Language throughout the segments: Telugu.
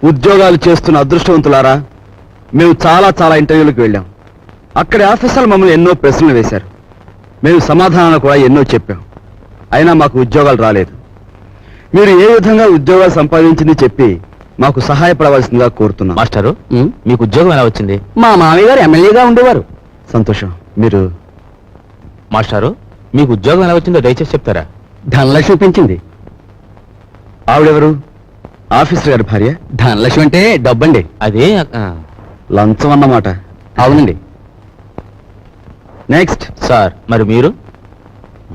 ఉద్యోగాలు చేస్తున్న అదృష్టవంతులారా, మేము చాలా చాలా ఇంటర్వ్యూలకు వెళ్ళాం. అక్కడి ఆఫీసర్లు మమ్మల్ని ఎన్నో ప్రశ్నలు వేశారు. మేము సమాధానాలు కూడా ఎన్నో చెప్పాం. అయినా మాకు ఉద్యోగాలు రాలేదు. మీరు ఏ విధంగా ఉద్యోగాలు సంపాదించింది చెప్పి మాకు సహాయపడవలసిందిగా కోరుతున్నాం. మాస్టరు, మీకు ఉద్యోగం ఎలా వచ్చింది? మా మామయ్య గారు ఎమ్మెల్యేగా ఉండేవారు. సంతోషం. మీరు? మాస్టారు, మీకు ఉద్యోగం ఎలా వచ్చిందో దయచేసి చెప్తారా? ధనలక్ష్మి పెంచింది. ఆవిడెవరు? ఆఫీసర్ గారి భార్య. ధనలక్ష్మి అంటే డబ్బండి. అదే లంచం అన్నమాట. అవునండి. నెక్స్ట్. సార్, మరి మీరు?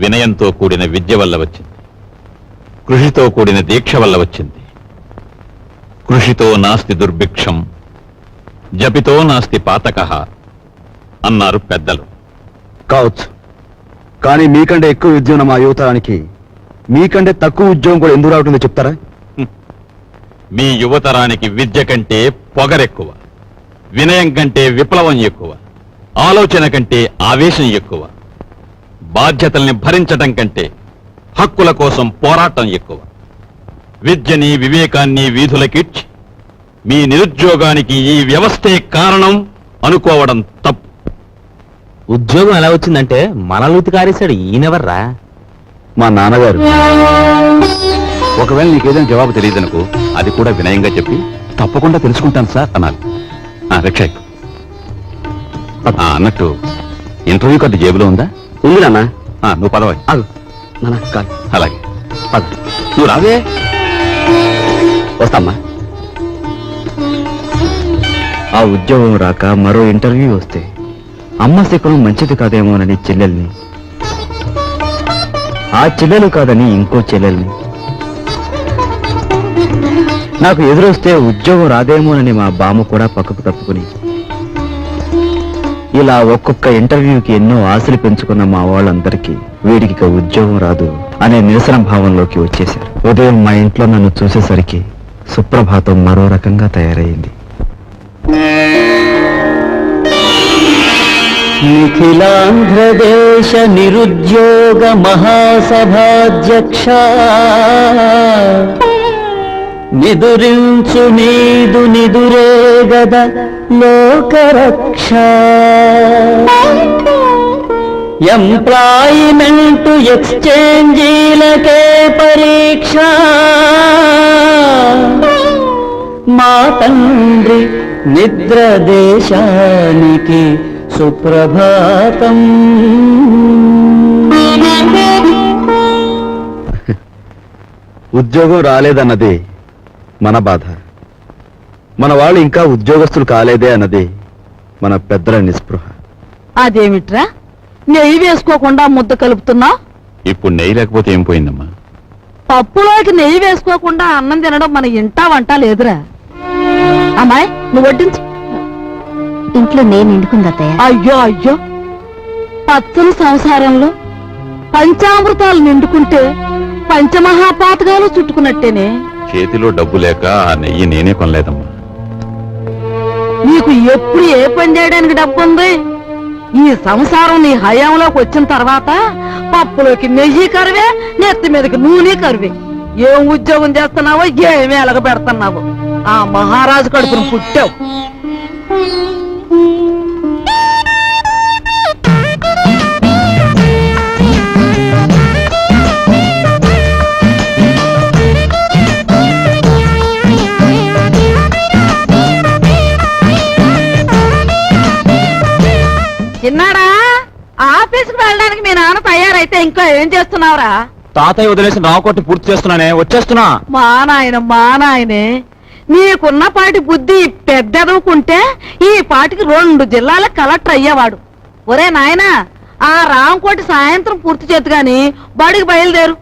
వినయంతో కూడిన విద్య వల్ల వచ్చింది, కృషితో కూడిన దీక్ష వల్ల వచ్చింది. కృషితో నాస్తి దుర్భిక్షం, జపితో నాస్తి పాతకః అన్నారు పెద్దలు. కావచ్చు, కానీ మీకంటే ఎక్కువ విద్య ఉన్న మా యువతరానికి మీకంటే తక్కువ ఉద్యోగం కూడా ఎందుకు రావటుందో చెప్తారా? మీ యువతరానికి విద్య కంటే పొగరెక్కువ, వినయం కంటే విప్లవం ఎక్కువ, ఆలోచన కంటే ఆవేశం ఎక్కువ, బాధ్యతల్ని భరించటం కంటే హక్కుల కోసం పోరాటం ఎక్కువ. విద్యని వివేకాన్ని వీధులకిడ్చి మీ నిరుద్యోగానికి ఈ వ్యవస్థే కారణం అనుకోవడం తప్పు. ఉద్యోగం ఎలా వచ్చిందంటే మనలూతి కారేశాడు. ఈయనెవర్రా? మా నాన్నగారు. ఒకవేళ నీకేదైనా జవాబు తెలియదనుకో, అది కూడా వినయంగా చెప్పి తప్పకుండా తెలుసుకుంటాను సార్ అనాలి. రిక్షా అన్నట్టు ఇంటర్వ్యూ కార్డు జేబులో ఉందా? ఉంది నాన్న. నువ్వు పదవి. అలాగే పద. నువ్వు రావే. వస్తామ్మా. ఆ ఉద్యోగం రాక మరో ఇంటర్వ్యూ వస్తే అమ్మ శకునం మంచిది కాదేమోనని చెల్లెల్ని, ఆ చెల్లెలు కాదని ఇంకో చెల్లెల్ని, నాకు ఎదురొస్తే ఉద్యోగం రాదేమోనని మా బామ్మ కూడా పక్కకు తప్పుకుని, ఇలా ఒక్కొక్క ఇంటర్వ్యూకి ఎన్నో ఆశలు పెంచుకున్న మా వాళ్ళందరికీ వీడికి ఇక ఉద్యోగం రాదు అనే నిరసన భావంలోకి వచ్చేశారు. ఉదయం మా ఇంట్లో నన్ను చూసేసరికి సుప్రభాతం మరో రకంగా తయారైంది. నిఖిలాంధ్రదేశ నిరుద్యోగ మహాసభాధ్యక్ష, నిదురించు నీదు నిదురే గద లోకరక్ష, ఎంప్లాయిమెంటు ఎక్స్చేంజీలకే పరీక్ష, మా తండ్రి నిద్ర దేశానికి సుప్రభాతం. ఉద్యోగం రాలేదన్నది మన బాధ, మన వాళ్ళు ఇంకా ఉద్యోగస్తులు కాలేదే అన్నది మన పెద్దల నిస్పృహ. అదేమిట్రా నెయ్యి వేసుకోకుండా ముద్ద కలుపుతున్నా? ఇప్పుడు నెయ్యి లేకపోతే ఏం పోయిందమ్మా? పప్పులోకి నెయ్యి వేసుకోకుండా అన్నం తినడం మన ఇంటా వంట లేదురా. అమ్మాయి, నువ్వు వడ్డించు. ఇంట్లో నేను నిండుకుందత్తయ్య. అయ్యో అయ్యో, పచ్చని సంసారంలో పంచామృతాలు నిండుకుంటే పంచమహాపాతకాలు చుట్టుకున్నట్టేనే. చేతిలో డబ్బు లేక ఆ నెయ్యి నేనే కొనలేదమ్మా. నీకు ఎప్పుడు ఏ పని చేయడానికి డబ్బు ఉంది? ఈ సంసారం నీ హయాంలోకి వచ్చిన తర్వాత పప్పులోకి నెయ్యి కరువే, నెత్తి మీదకి నూనె కరువే. ఏం ఉద్యోగం చేస్తున్నావో, ఏమి ఎలగ పెడుతున్నావో, ఆ మహారాజు కడుపును పుట్టావు. చిన్నాడా, ఆఫీసుకు వెళ్ళడానికి మీ నాన్న తయారైతే ఇంకా ఏం చేస్తున్నావురా? తాతయ్య వదిలేసి రాకొట్టి పూర్తి చేస్తున్నానే, వచ్చేస్తున్నా. మా నాయనే, నీకున్న పాటి బుద్ధి పెద్దదవుకుంటే ఈ పాటికి 2 జిల్లాల కలెక్టర్ అయ్యేవాడు. ఒరే నాయనా, ఆ రాంకోటి సాయంత్రం పూర్తి చేతు గాని బడికి బయలుదేరు.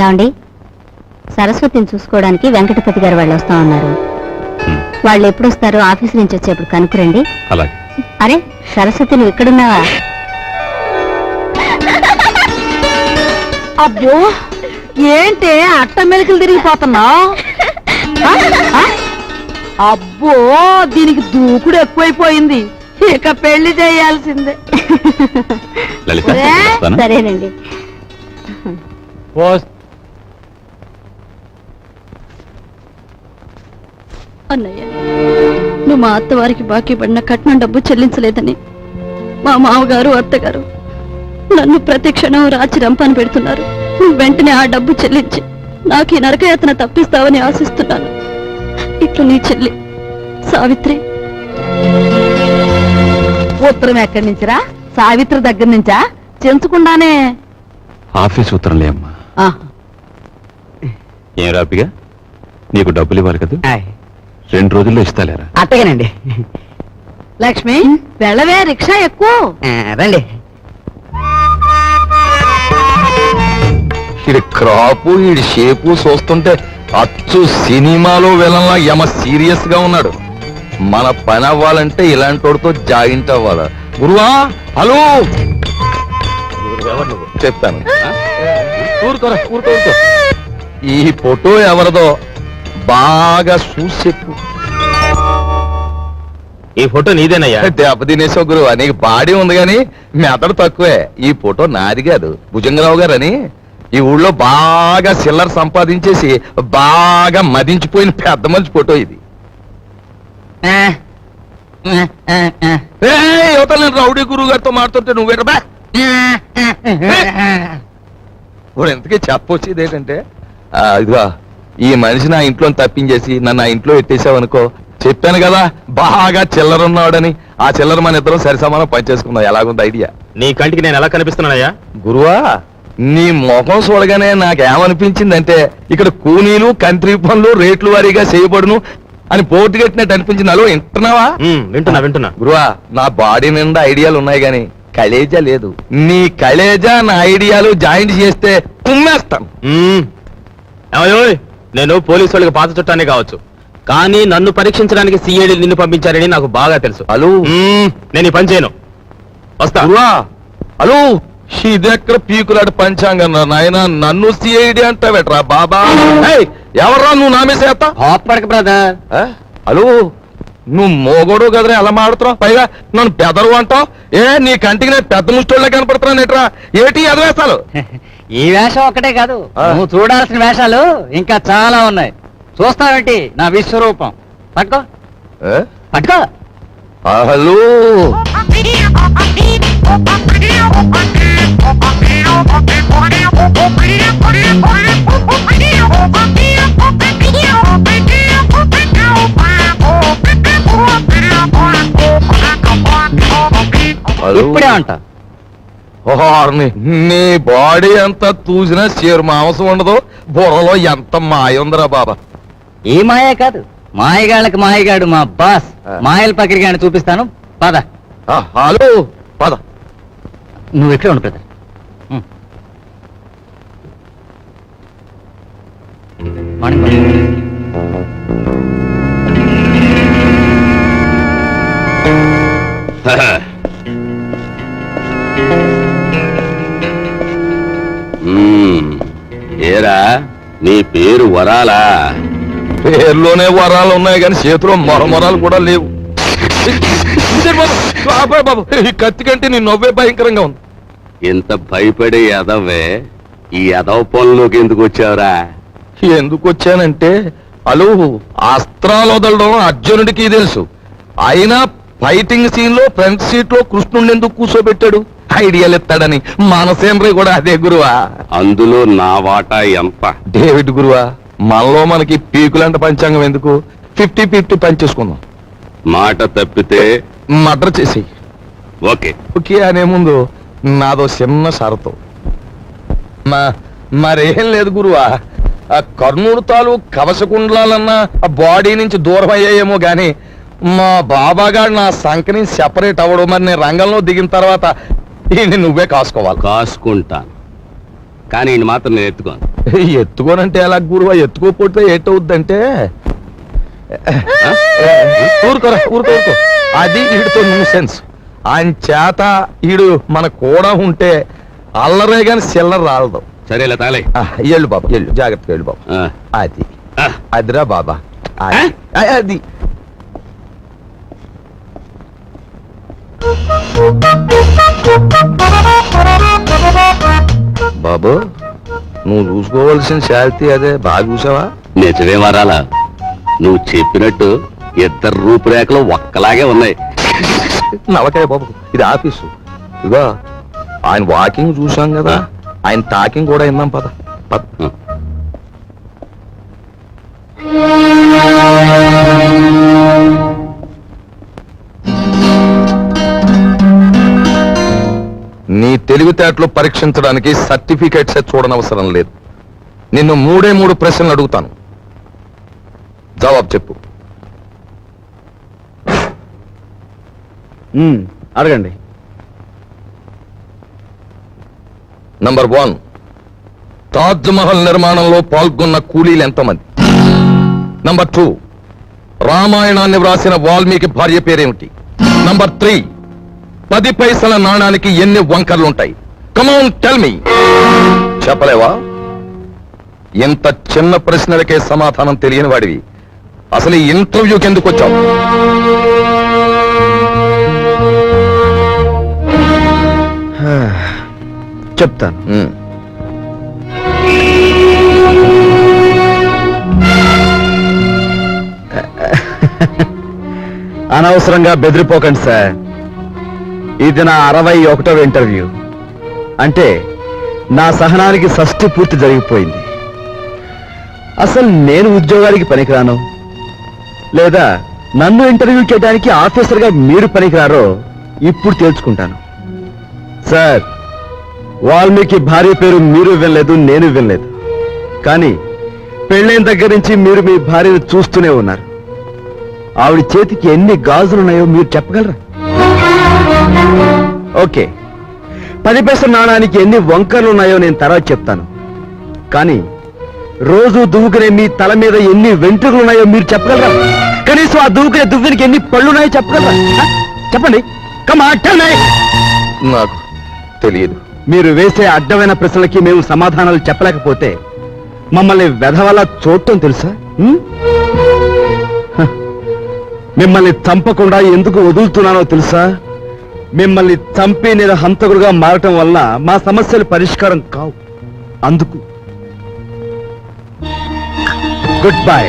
ఏమండి, సరస్వతిని చూసుకోవడానికి వెంకటపతి గారు వాళ్ళు వస్తా ఉన్నారు. వాళ్ళు ఎప్పుడు వస్తారో ఆఫీస్ నుంచి వచ్చేప్పుడు కనుక్కురండి. అలాగే. అరే సరస్వతి, నువ్వు ఇక్కడున్నావా? అబ్బో, ఏంటే అట్ట మెలికలు తిరిగిపోతున్నావు? అబ్బో, దీనికి దూకుడు ఎక్కువైపోయింది. ఇక పెళ్లి చేయాల్సిందే. లలిత, సరేనండి. అన్నయ్య, నువ్వు మా అత్తవారికి బాకీ పడిన కట్నం డబ్బు చెల్లించలేదని మా మామగారు అత్తగారు నన్ను ప్రతి క్షణం రాచి రంపాన పెడుతున్నారు. నువ్వు వెంటనే ఆ డబ్బు చెల్లించి నాకు ఈ నరకయాతన తప్పిస్తావని ఆశిస్తున్నాను. ఇట్లు నీ చెల్లి సావిత్రి. ఉత్తరం ఎక్కడి నుంచిరా? సావిత్రి దగ్గర నుంచా? చెంచకుండానే. ఆఫీస్ ఉత్తరంలే అమ్మా. ఆహా. ఏం రాపిగా, నీకు డబ్బులు ఇవ్వాలి కదా, 2 రోజుల్లో ఇస్తాలేరా? అట్టగానండి. లక్ష్మి, వెళ్ళవే, రిక్షా ఎక్కువ. రండి. ఇది క్రాపు, ఈ షేపు చూస్తుంటే అచ్చు సినిమాలో విలన్లా యమ సీరియస్ గా ఉన్నాడు. మన పని అవ్వాలంటే ఇలాంటి వాడితో జాయింట్ అవ్వాలా? గురువా, హలో చెప్తాను. ఊరుకోరా, ఊరుకో. ఈ ఫోటో ఎవరిదో బాగా చూసి చెప్పు. ఈ ఫోటో నీదేనయ్యా? దెబ్బ తినేసావు గురువా, నీకు బాడీ ఉంది గాని మెదడు తక్కువే. ఈ ఫోటో నాది కాదు, భుజంగరావు గారు అని ఈ ఊళ్ళో బాగా చిల్లర సంపాదించేసి బాగా మదించిపోయిన పెద్ద మనిషి ఫోటో ఇది. యువతలు నేను రౌడీ గురువు గారితో మాట్లాడుతుంటే నువ్వేరా? ఇప్పుడు ఎంతకీ చెప్పొచ్చేది ఏంటంటే, ఇదిగో ఈ మనిషి నా ఇంట్లో తప్పించేసి నన్ను ఆ ఇంట్లో పెట్టేసావనుకో, చెప్పాను కదా బాగా చిల్లర ఉన్నాడని, ఆ చిల్లర మన ఇద్దరం సరి సమానం పనిచేసుకుందాం. ఎలాగుంది ఐడియా? నీ కంటికి నేను ఎలా కనిపిస్తున్నానయ్యా? గురువా, నీ ముఖం చూడగానే నాకేమనిపించిందంటే ఇక్కడ కూనీలు కంట్రీ పనులు రేట్లు వారీగా చేయబడును అని పోటీ కట్టినట్టు అనిపించింది. అలో వింటున్నావా? వింటున్నా. గురువా, నా బాడీ నిండా ఐడియాలు ఉన్నాయి గాని కలేజా లేదు. నీ కలేజా నా ఐడియాలు జాయింట్ చేస్తే కుమ్మేస్తాను. నేను పోలీసు వాళ్ళకి పాత చుట్టానే కావచ్చు, కానీ నన్ను పరీక్షించడానికి సిఐడి నిన్ను పంపించారని నాకు బాగా తెలుసు. హలో, నేను ఈ పని చేయను, వస్తా. గురువా, హలో, ఇదెక్కడ పీకులాడు పంచాంగం నాయన, నన్ను సిఐడి అంటావేట్రా బాబా? ఎవర్రా నువ్వు నామేసేస్తా? బ్రదర్. హలో, నువ్వు మోగోడు కదరా, ఎలా మాడుతున్నావు? పైగా నన్ను పెదరు అంటావు. నీ కంటికి నేను పెద్ద ముష్టోళ్ళే కనపడుతున్నాను ఎట్రా? ఏటి ఎదవేస్తాలు? ఈ వేషం ఒక్కటే కాదు, నువ్వు చూడాల్సిన వేషాలు ఇంకా చాలా ఉన్నాయి. చూస్తావేంటి నా విశ్వరూపం? పట్టుకో పట్టుకో. హలో, ఇప్పుడే అంట. నీ బాడీ అంతా తూసినా చేరు మాంసం ఉండదు, బుర్రలో ఎంత మాయ ఉందిరా బాబా. ఈ మాయే కాదు, మాయగాళ్ళకి మాయగాడు మా బాస్ మాయల పకిరిగాని చూపిస్తాను. పద. హలో, పద. నువ్వు ఇక్కడే ఉండు బ్రదర్. మార్నింగ్. ఏరా, నీ పేరు వరాలా? పేర్లోనే వరాలు ఉన్నాయి కానీ చేతిలో మొరమొరాలు కూడా లేవు. బాబు, ఈ కత్తి కంటే నీ నవ్వే భయంకరంగా ఉంది. ఇంత భయపడే ఎదవే ఈ ఎదవ పనులోకి ఎందుకు వచ్చావురా? ఎందుకు వచ్చానంటే, అలు అస్త్రాలు వదలడం అర్జునుడికి తెలుసు, అయినా ఫైటింగ్ సీన్ లో ఫ్రంట్ సీట్ లో కృష్ణుడిని ఎందుకు కూర్చోబెట్టాడు? ఐడియాలు ఎత్తాడని. మనసేంద్రీ కూడా అదే గురువా. అందులో నా వాటా ఎంత? డేవిడ్ గురువా, మనలో మనకి పీకులంట పంచాంగం ఎందుకు? 50-50 పనిచేసుకుందాం. మాట తప్పితే మర్డర్ చేసి. ఓకే ఓకే అనే ముందు నాదో చిన్న షరతు. మరేం లేదు గురువా, ఆ కర్నూలు తాలూకు కవచకుండలాలన్నా ఆ బాడీ నుంచి దూరం అయ్యాయేమో గాని మా బాబాగాడు నా సంఖ్యని సెపరేట్ అవ్వడం. మరి నేను రంగంలో దిగిన తర్వాత ఈయన్ని నువ్వే కాసుకోవాలి. కాసుకుంటాను, కానీ ఈయన మాత్రం నేను ఎత్తుకోను. ఎత్తుకోనంటే ఎలా గురువా? ఎత్తుకోపోతే ఏటవుద్దంటే ఊరుకోరా, ఊరుకో. అది వీడితో న్యూసెన్స్. ఆయన చేత ఈడు మన కూడా ఉంటే అల్లరే గాని చిల్లర రాలదు. సరేలే తాలే. ఎళ్ళు బాబా, ఎళ్ళు, జాగ్రత్తగా వెళ్ళు బాబా. అది అదిరా బాబా, అది. బాబు, నువ్వు చూసుకోవాల్సిన శాంతి అదే. బాగా చూసావా? నిజమే వరాలా? నువ్వు చెప్పినట్టు ఇద్దరు రూపురేఖలు ఒక్కలాగే ఉన్నాయి. నవకాయ బాబు, ఇది ఆఫీసు. ఇదిగో ఆయన వాకింగ్ చూశాం కదా, ఆయన టాకింగ్ కూడా విన్నాం. పద పద. నీ తెలివితేటలు పరీక్షించడానికి సర్టిఫికేట్స్ చూడనవసరం లేదు. నిన్ను 3 ప్రశ్నలు అడుగుతాను, జవాబు చెప్పు. అడగండి. నంబర్ 1, తాజ్ మహల్ నిర్మాణంలో పాల్గొన్న కూలీలు ఎంతమంది? నంబర్ 2, రామాయణాన్ని వ్రాసిన వాల్మీకి భార్య పేరేమిటి? నంబర్ 3, 10 పైసల నాణానికి ఎన్ని వంకర్లుంటాయి? Come on tell me. చెప్పలేవా? ఇంత చిన్న ప్రశ్నలకే సమాధానం తెలియని వాడివి అసలు ఈ ఇంటర్వ్యూకి ఎందుకు వచ్చావు? చెప్తాను. అనవసరంగా బెదిరిపోకండి సార్. ఇది నా 61వ ఇంటర్వ్యూ. అంటే నా సహనానికి షష్ఠి పూర్తి జరిగిపోయింది. అసలు నేను ఉద్యోగానికి పనికిరాను, లేదా నన్ను ఇంటర్వ్యూ చేయడానికి ఆఫీసర్గా మీరు పనికిరారో ఇప్పుడు తేల్చుకుంటాను. సార్, వాల్మీకి భార్య పేరు మీరు వినలేదు, నేను వినలేదు. కానీ పెళ్ళైన దగ్గర నుంచి మీరు మీ భార్యను చూస్తూనే ఉన్నారు. ఆవిడ చేతికి ఎన్ని గాజులున్నాయో మీరు చెప్పగలరా? ఓకే, 10 పైసల నాణానికి ఎన్ని వంకర్లు ఉన్నాయో నేను తర్వాత చెప్తాను. కానీ రోజు దువ్వుకునే మీ తల మీద ఎన్ని వెంట్రుకలు ఉన్నాయో మీరు చెప్పగలరా? కనీసం ఆ దువ్వుకునే దువ్వునికి ఎన్ని పళ్ళు ఉన్నాయో చెప్పగలరా? చెప్పండి. నాకు తెలియదు. మీరు వేసే అడ్డమైన ప్రశ్నలకి మేము సమాధానాలు చెప్పలేకపోతే మమ్మల్ని వెధవలా చూడటం తెలుసా? మిమ్మల్ని చంపకుండా ఎందుకు వదులుతున్నానో తెలుసా? మిమ్మల్ని చంపి నేను హంతకుడుగా మారటం వల్ల మా సమస్యలు పరిష్కారం కావు. అందుకు గుడ్ బై.